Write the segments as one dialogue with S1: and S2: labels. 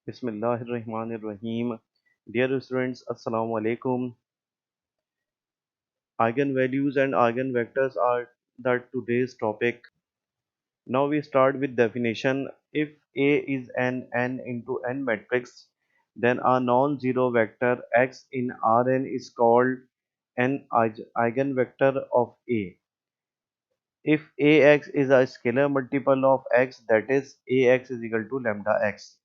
S1: Bismillahirrahmanirrahim. Dear students, Assalamu alaikum. Eigenvalues and eigenvectors are the today's topic. Now we start with definition. If A is an n into n matrix, then a non-zero vector x in Rn is called an eigenvector of A. If Ax is a scalar multiple of x, that is Ax is equal to lambda x.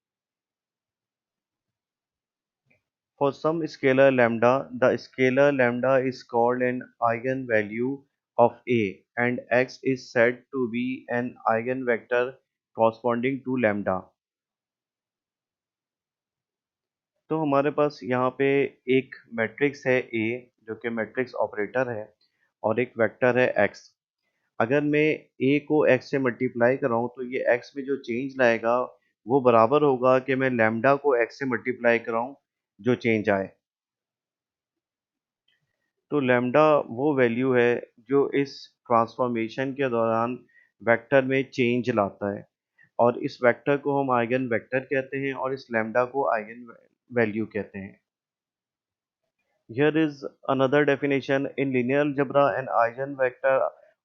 S1: For some scalar lambda, the scalar lambda is called an eigenvalue of A and X is said to be an eigenvector corresponding to lambda. तो हमारे पास यहाँ पे एक matrix है A जो कि matrix operator है और एक वेक्टर है X। अगर मैं A को X से मल्टीप्लाई कराऊँ तो ये X में जो चेंज लाएगा वो बराबर होगा कि मैं लैम्डा को X से मल्टीप्लाई कराऊँ जो चेंज आए। तो लैम्डा वो वैल्यू है जो इस ट्रांसफॉर्मेशन के दौरान वेक्टर में चेंज लाता है और इस वेक्टर को हम आइगन वेक्टर कहते हैं और इस लैम्डा को आइगन वैल्यू कहते हैं। Here is another definition. In linear algebra, an eigenvector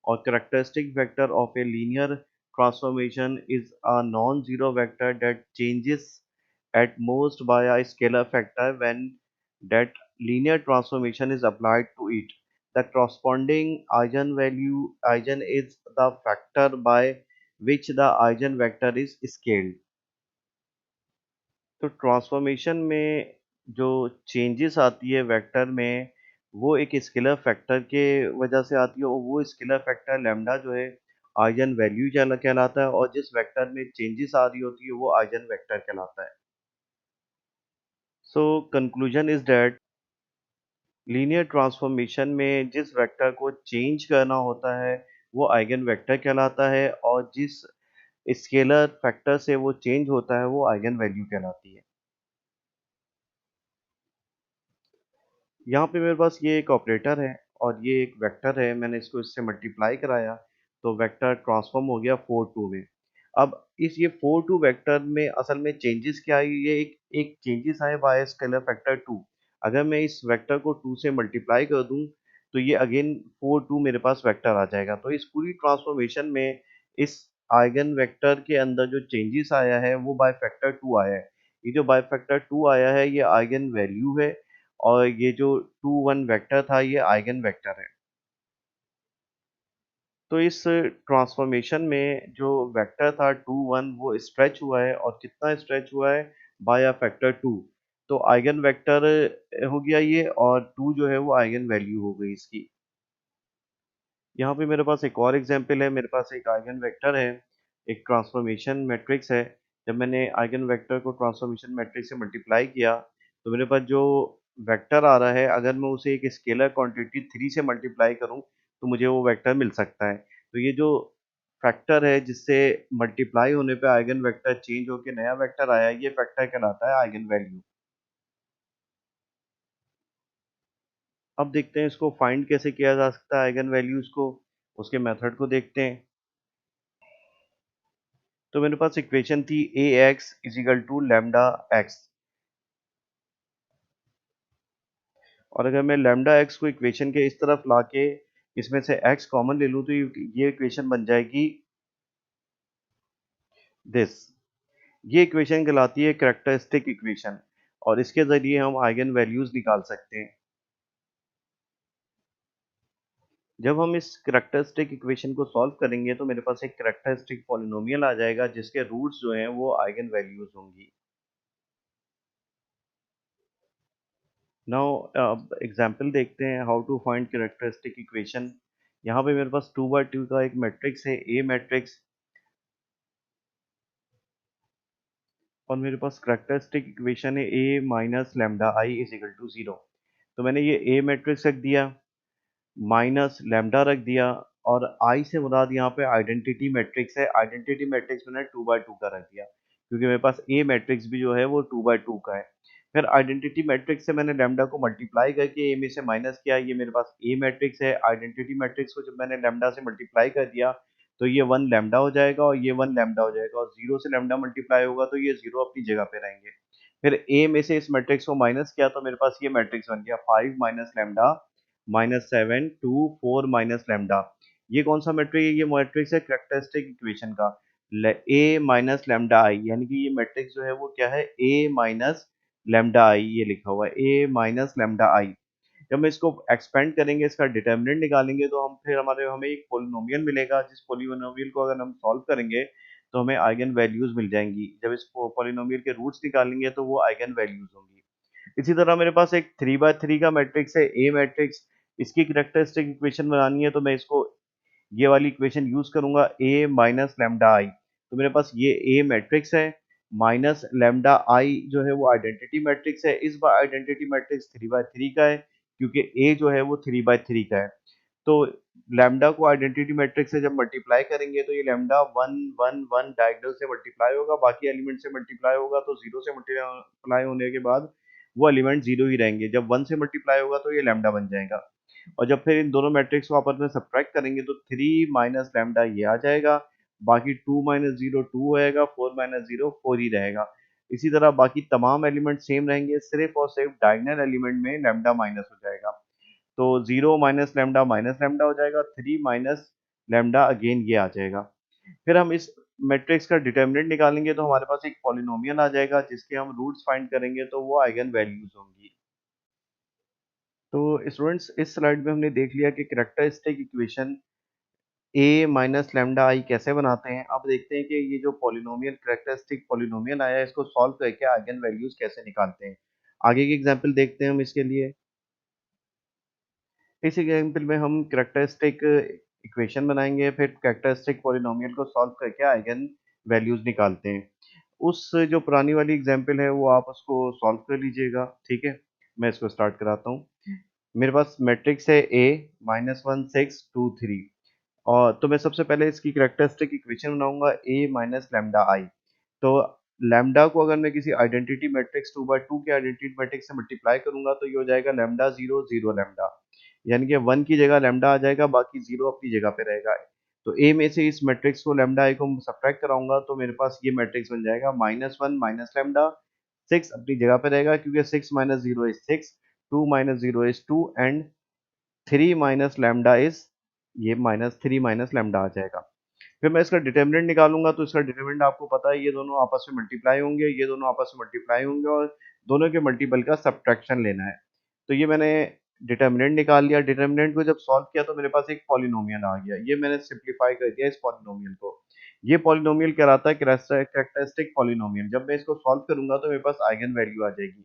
S1: or characteristic vector of a linear transformation is a non-zero vector that changes at most by a scalar factor when that linear transformation is applied to it. The corresponding eigenvalue eigen is the factor by which the eigenvector is scaled. तो transformation में जो changes आती है vector में वो एक scalar factor के वजह से आती है और वो स्केलर फैक्टर लैम्डा जो है आइगन वैल्यू कहलाता है और जिस वेक्टर में चेंजेस आ रही होती है वो आइगन वेक्टर कहलाता है। So conclusion is that linear transformation में जिस वेक्टर को चेंज करना होता है वो आइगन वेक्टर कहलाता है और जिस स्केलर फैक्टर से वो चेंज होता है वो आइगन वैल्यू कहलाती है। यहाँ पे मेरे पास ये एक ऑपरेटर है और ये एक वेक्टर है, मैंने इसको इससे मल्टीप्लाई कराया तो वेक्टर ट्रांसफॉर्म हो गया 4 2 में। अब इस ये 4 2 वेक्टर में असल में चेंजेस क्या आई, ये एक एक चेंजेस आए बाय स्केलर फैक्टर 2। अगर मैं इस वेक्टर को 2 से मल्टीप्लाई कर दूं तो ये अगेन 4 2 मेरे पास वेक्टर आ जाएगा। तो इस पूरी ट्रांसफॉर्मेशन में इस आइगन वेक्टर के अंदर जो चेंजेस आया है वो बाय फैक्टर 2 आया है। ये जो बाय फैक्टर 2 आया है ये आइगन वैल्यू है और ये जो 2 1 वेक्टर था ये आइगन वेक्टर है। तो इस ट्रांसफॉर्मेशन में जो वेक्टर था 2 1 वो स्ट्रेच हुआ है और कितना स्ट्रेच हुआ है बाय अ फैक्टर 2। तो आइगन वेक्टर हो गया ये और 2 जो है वो आइगन वैल्यू हो गई इसकी। यहाँ पे मेरे पास एक और एग्जांपल है, मेरे पास एक आइगन वेक्टर है, एक ट्रांसफॉर्मेशन मैट्रिक्स है। जब मैंने आइगन वेक्टर को ट्रांसफॉर्मेशन मैट्रिक्स से मल्टीप्लाई किया तो मेरे पास जो वेक्टर आ रहा है अगर मैं उसे एक स्केलर क्वांटिटी 3 से मल्टीप्लाई करूँ तो मुझे वो वेक्टर मिल सकता है। तो ये जो फैक्टर है जिससे मल्टीप्लाई होने पे आइगन वेक्टर चेंज होकर नया वेक्टर आया ये फैक्टर कहलाता है आइगन वैल्यू। अब देखते हैं इसको फाइंड कैसे किया जा सकता है आइगन वैल्यूज को, उसके मेथड को देखते हैं। तो मेरे पास इक्वेशन थी A X is equal to lambda X और अगर मैं लैम्डा एक्स को इक्वेशन के इस तरफ लाके इसमें से एक्स कॉमन ले लूँ तो ये इक्वेशन बन जाएगी दिस। ये इक्वेशन कहलाती है कैरेक्टरिस्टिक इक्वेशन और इसके जरिए हम आइगन वैल्यूज निकाल सकते हैं। जब हम इस कैरेक्टरिस्टिक इक्वेशन को सॉल्व करेंगे तो मेरे पास एक कैरेक्टरिस्टिक पॉलिनोमियल आ जाएगा जिसके रूट्स जो हैं वो आइगन वैल्यूज होंगी। नाउ अब एग्जांपल देखते हैं how to find characteristic equation. यहाँ पे मेरे पास 2 by 2 का एक मैट्रिक्स है ए मैट्रिक्स और मेरे पास कैरेक्टरिस्टिक इक्वेशन है A minus lambda I is equal to 0। तो मैंने ये ए मैट्रिक्स रख दिया, माइनस लैम्डा रख दिया और आई से मुराद यहाँ पे आइडेंटिटी मैट्रिक्स है। आइडेंटिटी मैट्रिक्स मैंने 2 by 2 का रख दिया क्योंकि मेरे पास ए मैट्रिक्स भी जो है वो 2 by 2 का है। फिर आइडेंटिटी मैट्रिक्स से मैंने लैम्डा को मल्टीप्लाई करके ए में से माइनस किया, ये मेरे पास ए मैट्रिक्स है। आइडेंटिटी मैट्रिक्स को जब मैंने लैम्डा से मल्टीप्लाई कर दिया तो ये 1 लैम्डा हो जाएगा और ये 1 लैम्डा हो जाएगा, और 0 से लैम्डा मल्टीप्लाई होगा तो ये 0 अपनी जगह पे रहेंगे। फिर ए में से इस मैट्रिक्स को माइनस किया तो मेरे पास ये मैट्रिक्स बन गया 5 minus lambda minus 7 2 4 minus lambda. ये कौन सा मैट्रिक है? ये मैट्रिक्स है कैरेक्टरिस्टिक इक्वेशन का, ए माइनस लैम्डा आई, यानी कि ये मैट्रिक्स जो है वो क्या है, ए माइनस लैम्डा आई, ये लिखा हुआ है ए माइनस लैम्डा आई। जब हम इसको एक्सपेंड करेंगे, इसका डिटर्मिनेंट निकालेंगे, तो हम फिर हमें एक पोलिनोमियल मिलेगा, जिस पोलिनोमियल को अगर हम सॉल्व करेंगे तो हमें आइगन वैल्यूज मिल जाएंगी। जब इस पोलिनोमियल के रूट्स निकालेंगे तो वो आइगन वैल्यूज होंगी। इसी तरह मेरे पास एक 3 बाय 3 का मैट्रिक्स है, ए मैट्रिक्स। इसकी कैरेक्टरिस्टिक इक्वेशन बनानी है तो मैं इसको ये वाली इक्वेशन यूज करूंगा, ए माइनस लैम्डा आई। तो मेरे पास ये ए मैट्रिक्स है, माइनस लैम्डा आई जो है वो आइडेंटिटी मैट्रिक्स है। इस बार आइडेंटिटी मैट्रिक्स 3 बाय 3 का है, क्योंकि ए जो है वो 3 बाय 3 का है। तो लैम्डा को आइडेंटिटी मैट्रिक्स से जब मल्टीप्लाई करेंगे तो ये लैम्डा 1 1 1 डायगोनल से मल्टीप्लाई होगा, बाकी एलिमेंट से मल्टीप्लाई होगा, तो 0 से मल्टीप्लाई होने के बाद वो एलिमेंट 0 ही रहेंगे। जब 1 से मल्टीप्लाई होगा तो ये लैम्डा बन जाएगा। और जब फिर इन दोनों मैट्रिक्स को आपस में सब्ट्रैक्ट करेंगे तो 3 माइनस लैम्डा ये आ जाएगा, बाकी 2 माइनस 0 2 होएगा, 4 माइनस 0 4 ही रहेगा। इसी तरह बाकी तमाम एलिमेंट सेम रहेंगे, सिर्फ और सिर्फ डायगोनल एलिमेंट में लैम्डा माइनस हो जाएगा। तो 0 माइनस लैम्डा हो जाएगा, 3 माइनस लैम्डा अगेन ये आ जाएगा। फिर हम इस मैट्रिक्स का डिटर्मिनेंट निकालेंगे तो हमारे पास एक पॉलिनोमियल आ जाएगा, जिसके हम रूट्स फाइंड करेंगे तो वो आइगन वैल्यूज होंगी। तो स्टूडेंट्स, इस स्लाइड में हमने देख लिया कि कैरेक्टरिस्टिक इक्वेशन ए माइनस लैम्डा आई कैसे बनाते हैं। अब देखते हैं कि ये जो पॉलिनोमियल कैरेक्टरिस्टिक पॉलिनोमियल आया है, इसको सॉल्व करके आइगन वैल्यूज कैसे निकालते हैं। आगे की एग्जांपल देखते हैं हम इसके लिए। इस एग्जांपल में हम कैरेक्टरिस्टिक इक्वेशन बनाएंगे, फिर कैरेक्टरिस्टिक पॉलिनोमियल को सॉल्व करके आइगन वैल्यूज निकालते हैं। उस जो पुरानी वाली एग्जांपल है वो आप उसको सॉल्व कर लीजिएगा, ठीक है। मैं इसको स्टार्ट कराता हूँ। मेरे पास मैट्रिक्स है ए -1 6 2 3, और तो मैं सबसे पहले इसकी कैरेक्टरिस्टिक इक्वेशन बनाऊंगा ए माइनस लैम्डा आई। तो लैम्डा को अगर मैं किसी आइडेंटिटी मैट्रिक्स 2 बाय 2 के आइडेंटिटी मैट्रिक्स से मल्टीप्लाई करूंगा तो ये हो जाएगा लैम्डा 0 0 लैम्डा, यानी कि 1 की जगह लैम्डा आ जाएगा, बाकी 0 अपनी जगह पे रहेगा। तो ए में से इस मैट्रिक्स को लैम्डा आई को सब्ट्रैक्ट कराऊंगा तो मेरे पास ये मैट्रिक्स बन जाएगा -1 माइनस लैम्डा, 6 अपनी जगह पे रहेगा क्योंकि 6 minus 0 is 6, 2 minus 0 is 2, and 3 minus lambda is ये -3 माइनस लैम्डा आ जाएगा। फिर मैं इसका डिटर्मिनेंट निकालूंगा तो इसका डिटर्मिनेंट आपको पता है, ये दोनों आपस में मल्टीप्लाई होंगे, ये दोनों आपस में मल्टीप्लाई होंगे, और दोनों के मल्टीपल का सब्ट्रैक्शन लेना है। तो ये मैंने डिटर्मिनेंट निकाल लिया। डिटर्मिनेंट को जब सॉल्व किया तो मेरे पास एक पॉलिनोमियल आ गया, ये मैंने सिंप्लीफाई कर दिया इस पॉलिनोमियल को। ये पॉलिनोमियल कहलाता है कैरेक्टरिस्टिक पॉलिनोमियल। जब मैं इसको सॉल्व करूंगा तो मेरे पास आइगन वैल्यू आ जाएगी।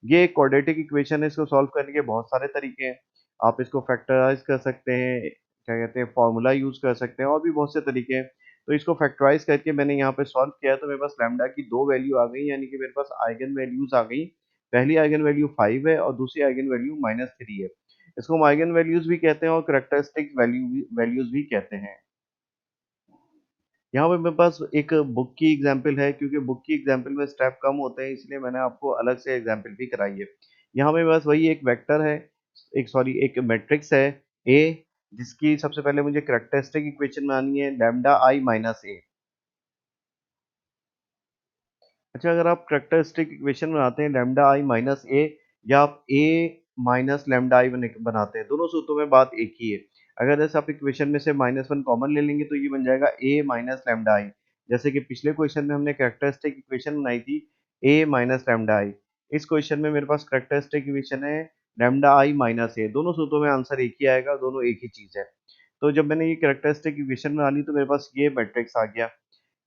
S1: ये एक क्वाड्रेटिक इक्वेशन है, इसको सॉल्व करने के बहुत सारे तरीके हैं। आप इसको फैक्टराइज कर सकते हैं, क्या कहते हैं, फॉर्मूला यूज कर सकते हैं, और भी बहुत से तरीके हैं। तो इसको फैक्टराइज करके मैंने यहाँ पे सॉल्व किया है तो मेरे पास लैम्डा की दो वैल्यू आ गई, यानी कि मेरे पास आइगन वैल्यूज आ गई। पहली आइगन वैल्यू 5 है और दूसरी आइगन वैल्यू -3 है। इसको हम आइगन वैल्यूज भी कहते हैं और करेक्टरिस्टिक वैल्यूज भी कहते हैं। यहाँ पे मेरे पास एक बुक की एग्जाम्पल है, क्योंकि बुक की एग्जाम्पल में स्टेप कम होते हैं, इसलिए मैंने आपको अलग से एग्जाम्पल भी कराई है। यहाँ पे बस वही एक वेक्टर है, एक मैट्रिक्स है ए, जिसकी सबसे पहले मुझे करेक्टरिस्टिक इक्वेशन बनानी है लैम्डा आई माइनस ए। अच्छा, अगर आप करेक्टरिस्टिक इक्वेशन बनाते हैं लैम्डा आई माइनस ए, या आप ए माइनस लैम्डा आई बनाते हैं, दोनों सूत्रों में बात एक ही है। अगर जैसे आप इक्वेशन में से -1 कॉमन ले लेंगे तो ये बन जाएगा ए माइनस लैम्डा आई। जैसे कि पिछले क्वेश्चन में हमने करेक्टरिस्टिक इक्वेशन बनाई थी ए माइनस लैम्डा आई। इस क्वेश्चन में मेरे पास करेक्टरिस्टिक इक्वेशन है लैम्डा आई माइनस ए। दोनों सूत्रों में आंसर एक ही आएगा, दोनों एक ही चीज है। तो जब मैंने ये करेक्टरिस्टिक इक्वेशन बना ली तो मेरे पास ये मैट्रिक्स आ गया।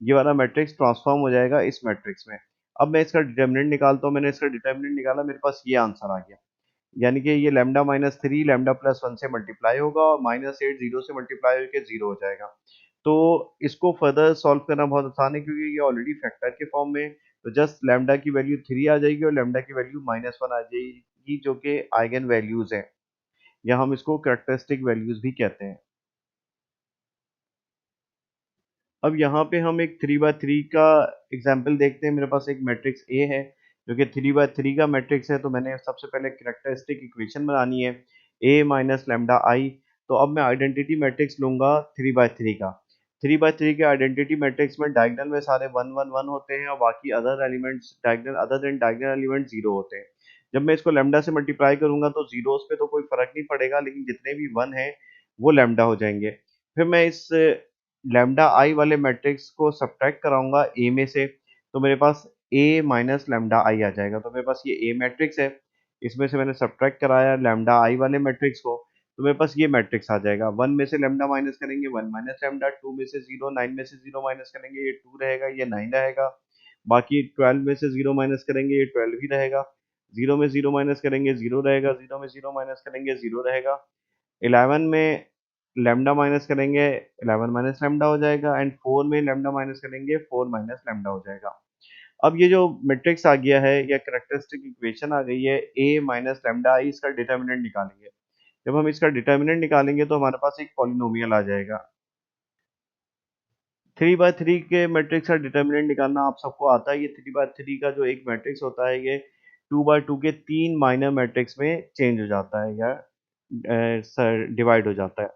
S1: ये वाला मैट्रिक्स ट्रांसफॉर्म हो जाएगा इस मैट्रिक्स में। अब मैं इसका डिटर्मिनेंट निकालता हूँ। मैंने इसका डिटर्मिनेंट निकाला, मेरे पास ये आंसर आ गया, यानी कि ये लैम्डा -3 लैम्डा +1 से मल्टीप्लाई होगा और -8 0 से मल्टीप्लाई होकर 0 हो जाएगा। तो इसको फर्दर सॉल्व करना बहुत आसान है, क्योंकि ये ऑलरेडी फैक्टर के फॉर्म में है। तो जस्ट लैम्डा की वैल्यू 3 आ जाएगी और लैम्डा की वैल्यू -1 आ जाएगी, जो कि आइगन वैल्यूज है, या हम इसको कैरेक्टरिस्टिक वैल्यूज भी कहते हैं। अब यहाँ पे हम एक 3 बाय 3 का एग्जाम्पल देखते हैं। मेरे पास एक मैट्रिक्स ए है जो कि 3 बाय 3 का मैट्रिक्स है। तो मैंने सबसे पहले कैरेक्टरिस्टिक इक्वेशन बनानी है ए माइनस लैम्डा आई। तो अब मैं आइडेंटिटी मैट्रिक्स लूंगा 3 बाय 3 का। 3 by 3 के आइडेंटिटी मैट्रिक्स में डायगोनल में सारे 1 1 1 होते हैं और बाकी other elements diagonal other than diagonal element 0 होते हैं। जब मैं इसको लैम्डा से मल्टीप्लाई करूंगा तो जीरोस पे तो कोई फर्क नहीं पड़ेगा, लेकिन जितने भी 1 हैं वो लैम्डा हो जाएंगे। फिर मैं इस लैम्डा आई वाले मैट्रिक्स को सब्ट्रैक्ट कराऊंगा ए में से, तो मेरे पास ए माइनस लैम्डा आई आ जाएगा। तो मेरे पास ये ए मैट्रिक्स है, इसमें से मैंने सब्ट्रैक्ट कराया लैम्डा आई वाले मैट्रिक्स को, तो मेरे पास ये मैट्रिक्स आ जाएगा। 1 में से लैम्डा माइनस करेंगे 1 माइनस लैम्डा, 2 में से 0, 9 में से 0 माइनस करेंगे ये 2 रहेगा, ये 9 रहेगा। बाकी 12 में से 0 माइनस करेंगे ये 12 ही रहेगा। 0 में 0 माइनस करेंगे 0 रहेगा, 0 में 0 माइनस करेंगे 0 रहेगा। 11 में लैम्डा माइनस करेंगे 11 माइनस लैम्डा हो जाएगा, एंड 4 में लैम्डा माइनस करेंगे 4 माइनस लैम्डा हो जाएगा। अब ये जो मैट्रिक्स आ गया है या कैरेक्टरिस्टिक इक्वेशन आ गई है ए माइनस लैम्डा आई, इसका डिटर्मिनेंट निकालेंगे। जब हम इसका डिटर्मिनेंट निकालेंगे तो हमारे पास एक पॉलिनोमियल आ जाएगा। 3 by 3 के मैट्रिक्स का डिटर्मिनेंट निकालना आप सबको आता है। ये 3 by 3 का जो एक मैट्रिक्स होता है ये 2 by 2 के 3 माइनर मैट्रिक्स में चेंज हो जाता है या डिवाइड हो जाता है।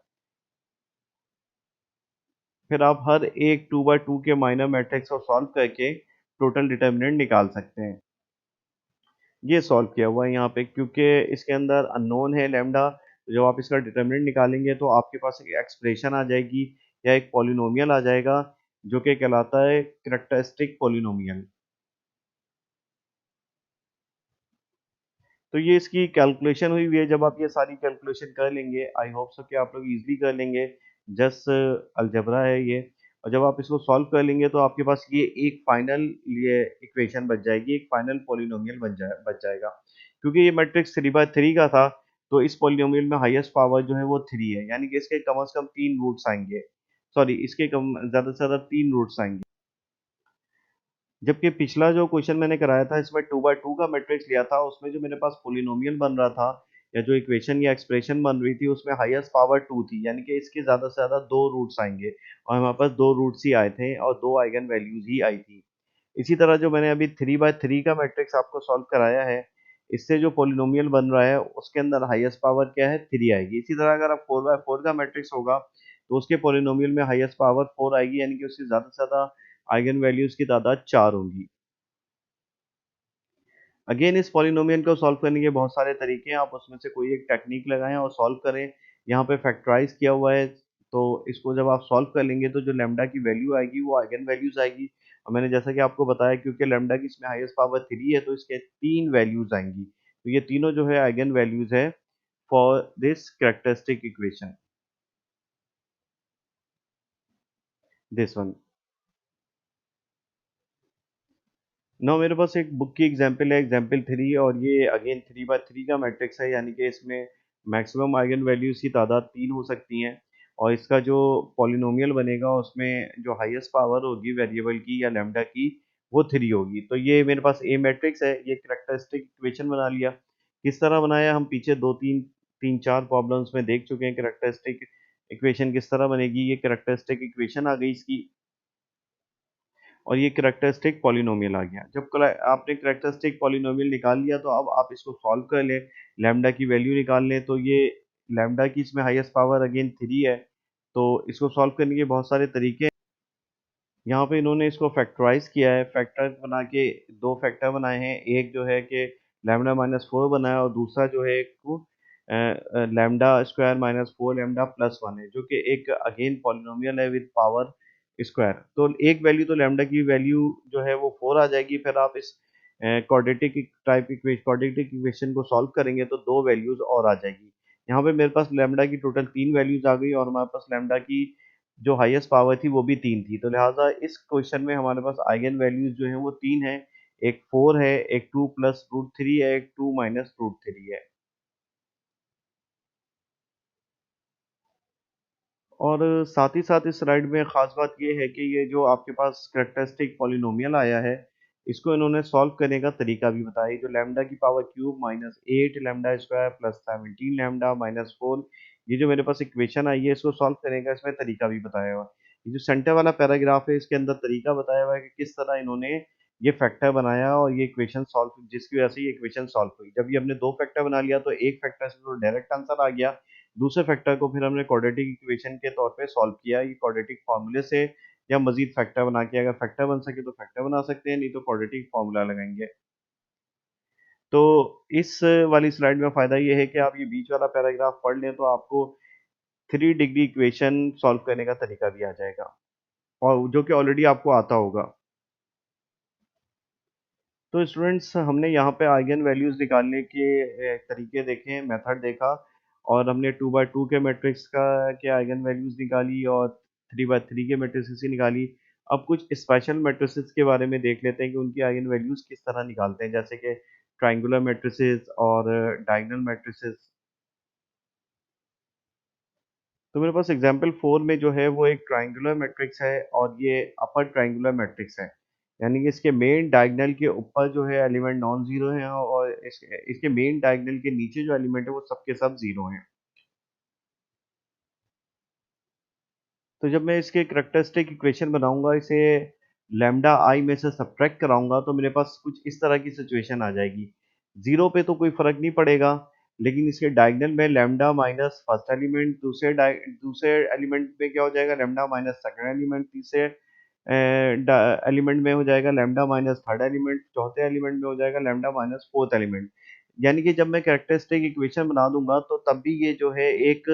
S1: फिर आप हर एक 2 by 2 के माइनर मैट्रिक्स को सॉल्व करके टोटल डिटर्मिनेंट निकाल सकते हैं। ये सॉल्व किया हुआ है यहाँ पे, क्योंकि इसके अंदर अननोन है लैम्डा। जब आप इसका डिटर्मिनेंट निकालेंगे तो आपके पास एक एक्सप्रेशन आ जाएगी या एक पॉलिनोमियल आ जाएगा जो कि कहलाता है कैरेक्टरिस्टिक पॉलिनोमियल। तो ये इसकी कैलकुलेशन हुई हुई है। जब आप ये सारी कैलकुलेशन कर लेंगे, आई होप सो कि आप लोग इजीली कर लेंगे, जस्ट अलजेब्रा है ये। और जब आप इसको सॉल्व कर लेंगे तो आपके पास ये एक फाइनल ये इक्वेशन बच जाएगी, एक फाइनल पॉलिनोमियल बच जाएगा। क्योंकि ये मैट्रिक्स 3 by 3 का था, तो इस पॉलिनोमियल में हाईएस्ट पावर जो है वो 3 है, यानी कि इसके कम से कम 3 रूट्स आएंगे। सॉरी, इसके कम ज्यादा से ज्यादा 3 रूट्स आएंगे। जबकि पिछला जो क्वेश्चन मैंने कराया था इसमें 2 by 2 का मैट्रिक्स लिया था, उसमें जो मेरे पास पोलिनोमियल बन रहा था या जो इक्वेशन या एक्सप्रेशन बन रही थी उसमें हाईएस्ट पावर 2 थी, यानी कि इसके ज्यादा से ज्यादा 2 रूट्स आएंगे और हमारे पास 2 रूट्स ही आए थे और 2 आइगन वैल्यूज ही आई थी। इसी तरह जो मैंने अभी 3 by 3 का मैट्रिक्स आपको सॉल्व कराया है, इससे जो पोलिनोमियल बन रहा है उसके अंदर हाईएस्ट पावर क्या है, 3 आएगी। इसी तरह अगर आप 4 by 4 का मैट्रिक्स होगा तो उसके पोलिनोमियल में हाईएस्ट पावर 4 आएगी, यानी कि उससे ज्यादा से ज्यादा आइगन वैल्यूज की तादाद 4 होगी। अगेन इस पॉलिनोमियल को सॉल्व करने के बहुत सारे तरीके हैं, आप उसमें से कोई एक टेक्निक लगाएं और सॉल्व करें। यहाँ पे फैक्टराइज किया हुआ है, तो इसको जब आप सॉल्व कर लेंगे तो जो लैम्डा की वैल्यू आएगी वो आइगन वैल्यूज आएगी। और मैंने जैसा कि आपको बताया, क्योंकि लैम्डा की इसमें हाईएस्ट पावर 3 है तो इसके 3 वैल्यूज आएंगी, तो ये तीनों जो है आइगन वैल्यूज है for this characteristic equation, this one. No, मेरे पास एक बुक की एग्जांपल है, एग्जांपल 3, और ये अगेन 3 by 3 का मैट्रिक्स है, यानी कि इसमें मैक्सिमम आइगन वैल्यूज की तादाद 3 हो सकती हैं। और इसका जो पॉलिनोमियल बनेगा उसमें जो हाईएस्ट पावर होगी वेरिएबल की या लैम्डा की वो 3 होगी। तो ये मेरे पास ए मैट्रिक्स है, ये कैरेक्टरिस्टिक इक्वेशन बना लिया। किस तरह बनाया, हम पीछे दो तीन तीन चार प्रॉब्लम्स में देख चुके हैं कैरेक्टरिस्टिक इक्वेशन किस तरह बनेगी। ये कैरेक्टरिस्टिक इक्वेशन आ गई इसकी, और ये कैरेक्टरिस्टिक पॉलिनोमियल आ गया। जब आपने कैरेक्टरिस्टिक पॉलिनोमियल निकाल लिया तो अब आप इसको सॉल्व कर लें, लैम्डा की वैल्यू निकाल लें। तो ये लैम्डा की इसमें हाईएस्ट पावर अगेन 3 है, तो इसको सॉल्व करने के बहुत सारे तरीके हैं। यहाँ पे इन्होंने इसको फैक्टराइज किया है, फैक्टर बना के दो फैक्टर बनाए हैं। एक जो है कि लैम्डा माइनस 4 बनाया और दूसरा जो है एक lambda square minus 4 lambda plus 1 है, जो कि एक अगेन पॉलिनोमियल है विद पावर स्क्वायर। तो एक वैल्यू तो लैम्डा की वैल्यू जो है वो 4 आ जाएगी। फिर आप इस क्वाड्रेटिक इक्वेशन को सॉल्व करेंगे तो दो वैल्यूज और आ जाएगी। यहाँ पे मेरे पास लैम्डा की टोटल 3 वैल्यूज आ गई और हमारे पास लैम्डा की जो हाईएस्ट पावर थी वो भी 3 थी। तो लिहाजा इस क्वेश्चन में हमारे पास आइगन वैल्यूज जो है वो 3 है, एक 4 है, एक 2 प्लस रूट 3 है, एक 2 माइनस रूट 3 है। और साथ ही साथ इस स्लाइड में ख़ास बात ये है कि ये जो आपके पास कैरेक्टरिस्टिक पॉलिनोमियल आया है, इसको इन्होंने सॉल्व करने का तरीका भी बताया है। जो लैम्डा की power cube minus 8 lambda square plus 17 lambda minus 4, ये जो मेरे पास इक्वेशन आई है इसको सॉल्व करने का इसमें तरीका भी बताया हुआ है। ये जो सेंटर वाला पैराग्राफ है इसके अंदर तरीका बताया हुआ है कि किस तरह इन्होंने ये फैक्टर बनाया और ये इक्वेशन सॉल्व, जिसकी वजह से ये इक्वेशन सॉल्व हुई। जब ये हमने दो फैक्टर बना लिया तो एक फैक्टर से तो डायरेक्ट आंसर आ गया, दूसरे फैक्टर को फिर हमने क्वाड्रेटिक इक्वेशन के तौर पे सॉल्व किया, ये क्वाड्रेटिक फार्मूले से, या मजीद फैक्टर बना के, अगर फैक्टर बन सके तो फैक्टर बना सकते हैं, नहीं तो क्वाड्रेटिक फार्मूला लगाएंगे। तो इस वाली स्लाइड में फ़ायदा ये है कि आप ये बीच वाला पैराग्राफ पढ़ लें तो आपको 3 डिग्री इक्वेशन सॉल्व करने का तरीका भी आ जाएगा, और जो कि ऑलरेडी आपको आता होगा। तो स्टूडेंट्स, हमने यहाँ पे आइगन वैल्यूज़ निकालने के तरीके देखे, मेथड देखा, और हमने 2 बाय 2 के मैट्रिक्स का के आइगन वैल्यूज़ निकाली, और 3 बाय 3 के मैट्रिसेस की निकाली। अब कुछ स्पेशल मैट्रिसेस के बारे में देख लेते हैं कि उनकी आइगन वैल्यूज़ किस तरह निकालते हैं, जैसे कि ट्रायंगुलर मैट्रिसेस और डायगोनल मैट्रिसेस। तो मेरे पास एग्जांपल 4 में जो है वो एक ट्रायंगुलर मैट्रिक्स है, और ये अपर ट्रायंगुलर मैट्रिक्स है, यानी कि इसके मेन डायगोनल के ऊपर जो है एलिमेंट नॉन जीरो है, और इसके मेन डायगोनल के नीचे जो एलिमेंट है वो सब के सब जीरो हैं। तो जब मैं इसके करैक्टरिस्टिक इक्वेशन बनाऊंगा, इसे लैम्डा आई में से सब्ट्रैक्ट कराऊंगा, तो मेरे पास कुछ इस तरह की सिचुएशन आ जाएगी। जीरो पे तो कोई फर्क नहीं पड़ेगा, लेकिन इसके डायगोनल में लैम्डा माइनस फर्स्ट एलिमेंट, दूसरे एलिमेंट में क्या हो जाएगा, लैम्डा माइनस सेकंड एलिमेंट, तीसरे एलिमेंट में हो जाएगा लैम्डा माइनस थर्ड एलिमेंट, चौथे एलिमेंट में हो जाएगा लैम्डा माइनस फोर्थ एलिमेंट। यानी कि जब मैं कैरेक्टरिस्टिक इक्वेशन बना दूंगा तो तब भी ये जो है एक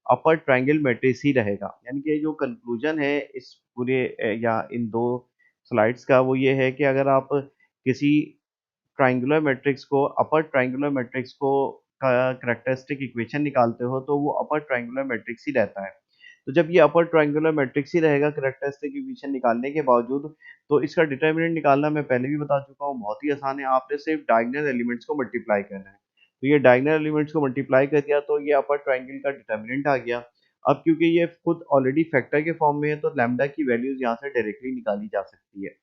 S1: अपर ट्रायंगल मैट्रिक्स ही रहेगा। यानी कि जो कंक्लूजन है इस पूरे या इन दो स्लाइड्स का, वो ये है कि अगर आप किसी ट्रायंगुलर मैट्रिक्स को, अपर ट्रायंगुलर मैट्रिक्स को का करैक्टरिस्टिक इक्वेशन निकालते हो, तो वो अपर ट्रायंगुलर मैट्रिक्स ही रहता है। तो जब ये अपर ट्रायंगुलर मैट्रिक्स ही रहेगा करैक्टरिस्टिक इक्वेशन निकालने के बावजूद, तो इसका डिटर्मिनेंट निकालना मैं पहले भी बता चुका हूँ, बहुत ही आसान है। आपने सिर्फ डायगोनल एलिमेंट्स को मल्टीप्लाई करना है। तो ये डायगोनल एलिमेंट्स को मल्टीप्लाई कर दिया तो ये अपर ट्रायंगल का डिटर्मिनेंट आ गया। अब क्योंकि ये खुद ऑलरेडी फैक्टर के फॉर्म में है, तो लैम्डा की वैल्यूज यहाँ से डायरेक्टली निकाली जा सकती है।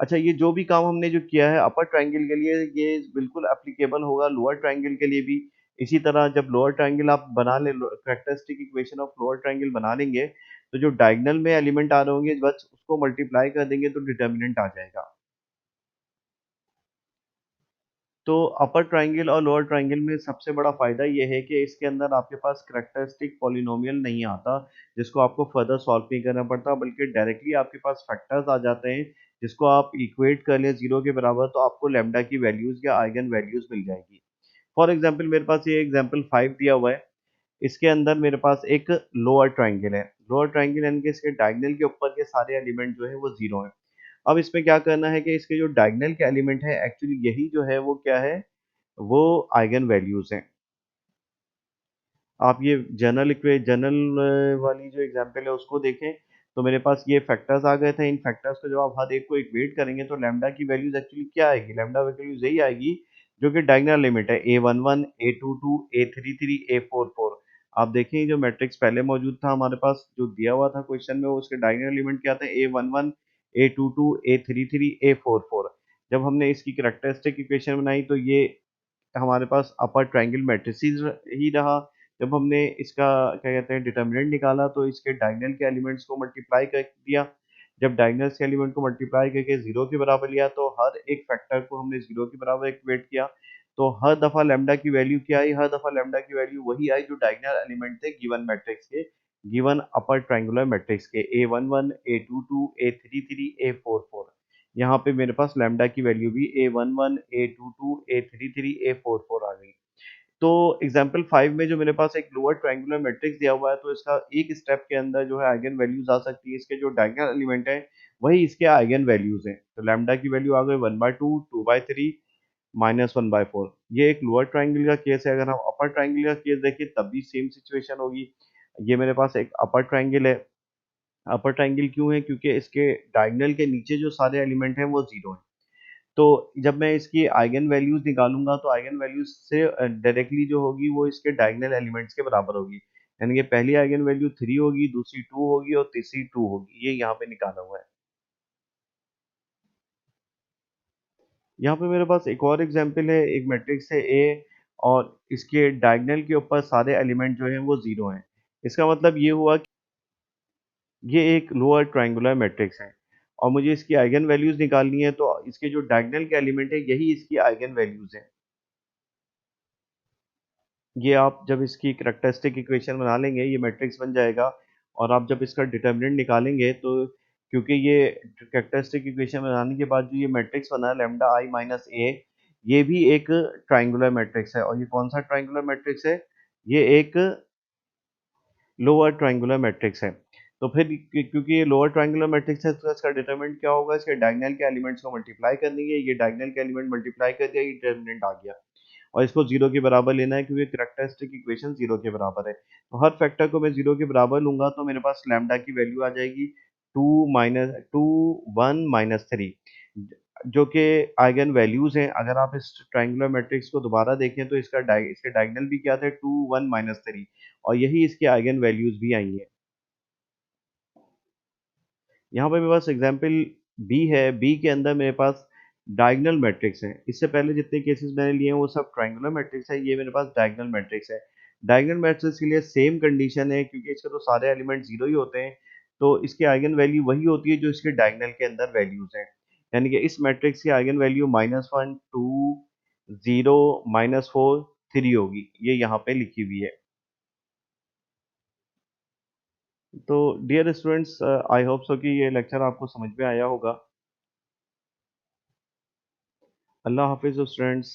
S1: अच्छा, ये जो भी काम हमने जो किया है अपर ट्रायंगल के लिए, ये बिल्कुल एप्लीकेबल होगा लोअर ट्रायंगल के लिए भी। इसी तरह जब लोअर ट्रायंगल आप बना ले, characteristic equation of lower triangle बना लेंगे, तो जो डायगोनल में एलिमेंट आ रहे होंगे, बस उसको मल्टीप्लाई कर देंगे तो डिटर्मिनेंट आ जाएगा। तो अपर ट्रायंगल और लोअर ट्रायंगल में सबसे बड़ा फ़ायदा ये है कि इसके अंदर आपके पास करैक्टरिस्टिक पॉलिनोमियल नहीं आता, जिसको आपको फर्दर सॉल्व नहीं करना पड़ता, बल्कि डायरेक्टली आपके पास फैक्टर्स आ जाते हैं, जिसको आप इक्वेट कर लें 0 के बराबर, तो आपको लैम्डा की वैल्यूज़ या आइगन वैल्यूज़ मिल जाएगी। फॉर एग्ज़ाम्पल मेरे पास ये एग्ज़ाम्पल 5 दिया हुआ है। इसके अंदर मेरे पास एक लोअर ट्रायंगल है। लोअर ट्रायंगल यानी कि इसके डायगोनल के ऊपर के सारे एलिमेंट जो है वो 0 हैं। अब इसमें क्या करना है कि इसके जो डायगोनल के एलिमेंट है, एक्चुअली यही जो है वो क्या है, वो आइगन वैल्यूज़ हैं। आप ये जनरल वाली जो एग्जांपल है उसको देखें, तो मेरे पास ये फैक्टर्स आ गए थे। इन फैक्टर्स को जब आप हर एक को इक्वेट करेंगे तो लैम्डा की वैल्यूज एक्चुअली क्या आएगी, लैम्डा वैल्यूज यही आएगी जो कि डायगोनल लिमिट है, a11 a22 a33 a44। आप देखें जो मैट्रिक्स पहले मौजूद था हमारे पास, जो दिया हुआ था क्वेश्चन में, वो उसके डायगोनल एलिमेंट क्या थे, a11 a22 a33 a44। जब हमने इसकी कैरेक्टरिस्टिक इक्वेशन बनाई तो ये हमारे पास अपर ट्रायंगल मैट्रिसेस ही रहा। जब हमने इसका क्या कहते हैं डिटर्मिनेंट निकाला, तो इसके डायगोनल के एलिमेंट्स को मल्टीप्लाई कर दिया। जब डायगोनल के एलिमेंट को मल्टीप्लाई करके 0 के बराबर लिया, तो हर एक फैक्टर को हमने 0 के बराबर इक्वेट किया। तो हर दफ़ा लैम्डा की वैल्यू क्या आई, हर दफ़ा लैम्डा की वैल्यू वही आई जो डायगोनल एलिमेंट थे गिवन मैट्रिक्स के, गिवन अपर ट्रायंगुलर मैट्रिक्स के, A11 A22 A33 A44। यहाँ पे मेरे पास लैम्डा की वैल्यू भी A11 A22 A33 A44 आ गई। तो एग्जाम्पल 5 में जो मेरे पास एक लोअर ट्रायंगुलर मैट्रिक्स दिया हुआ है, तो इसका एक स्टेप के अंदर जो है आइगन वैल्यूज आ सकती है। इसके जो डायगोनल एलिमेंट है वही इसके आइगन वैल्यूज हैं। तो लैम्डा की वैल्यू आ गई 1/2 2/3 -1/4। ये एक लोअर ट्रायंगल का केस है। अगर हम अपर ट्रायंगल का केस देखें तब भी सेम सिचुएशन होगी। ये मेरे पास एक अपर ट्रायंगल है। अपर ट्रायंगल क्यों है, क्योंकि इसके डायगोनल के नीचे जो सारे एलिमेंट हैं वो जीरो हैं। तो जब मैं इसकी आइगन वैल्यूज निकालूंगा, तो आइगन वैल्यूज से डायरेक्टली जो होगी वो इसके डायगोनल एलिमेंट्स के बराबर होगी। यानी कि पहली आइगन वैल्यू 3 होगी, दूसरी 2 होगी, और तीसरी 2 होगी। ये यहाँ पे निकाला हुआ है। यहाँ पे मेरे पास एक और एग्जांपल है। एक मैट्रिक्स है ए, और इसके डायगोनल के ऊपर सारे एलिमेंट जो हैं वो जीरो हैं। इसका मतलब ये हुआ कि ये एक लोअर ट्रायंगुलर मैट्रिक्स है, और मुझे इसकी आइगन वैल्यूज निकालनी है, तो इसके जो डायगोनल के एलिमेंट है यही इसकी आइगन वैल्यूज है। ये आप जब इसकी करैक्टरिस्टिक इक्वेशन बना लेंगे, ये मैट्रिक्स बन जाएगा और आप जब इसका डिटर्मिनेंट निकालेंगे तो क्योंकि ये करैक्टरिस्टिक इक्वेशन बनाने के बाद जो ये मैट्रिक्स बना है लैम्डा आई माइनस ए, ये भी एक ट्रायंगुलर मैट्रिक्स है। और ये कौन सा ट्रायंगुलर मैट्रिक्स है? ये एक लोअर ट्रायंगुलर मैट्रिक्स है। तो फिर क्योंकि ये लोअर ट्रायंगुलर मैट्रिक्स है तो इसका डिटरमिनेंट क्या होगा? इसके डायगोनल के एलिमेंट्स को मल्टीप्लाई कर देंगे, ये डायगोनल के एलिमेंट मल्टीप्लाई कर दिया, ये डिटरमिनेंट आ गया। और इसको जीरो के बराबर लेना है क्योंकि करैक्टरिस्टिक इक्वेशन जीरो के बराबर है। तो हर फैक्टर को मैं जीरो के बराबर लूंगा तो मेरे पास लैम्डा की वैल्यू आ जाएगी टू 1 - 3, जो कि आइगन वैल्यूज हैं। अगर आप इस ट्रायंगुलर मैट्रिक्स को दोबारा देखें तो इसके डायगोनल भी क्या थे? 2 1 - 3, और यही इसके आइगन वैल्यूज भी आई हैं। यहाँ पे मेरे पास एग्जाम्पल बी है। बी के अंदर मेरे पास डायगोनल मैट्रिक्स है। इससे पहले जितने केसेस मैंने लिए हैं वो सब ट्रायंगुलर मैट्रिक्स है, ये मेरे पास डायगोनल मैट्रिक्स है। डायगोनल मैट्रिक्स के लिए सेम कंडीशन है क्योंकि इसके तो सारे एलिमेंट जीरो ही होते हैं, तो इसकी आइगन वैल्यू वही होती है जो इसके डायगोनल के अंदर वैल्यूज हैं। यानी कि इस मैट्रिक्स की आइगन वैल्यू -1 2 0 -4 3 होगी, ये यहाँ पे लिखी हुई है। तो dear students, I hope so कि ये लेक्चर आपको समझ में आया होगा। अल्लाह हाफिज़ स्टूडेंट्स।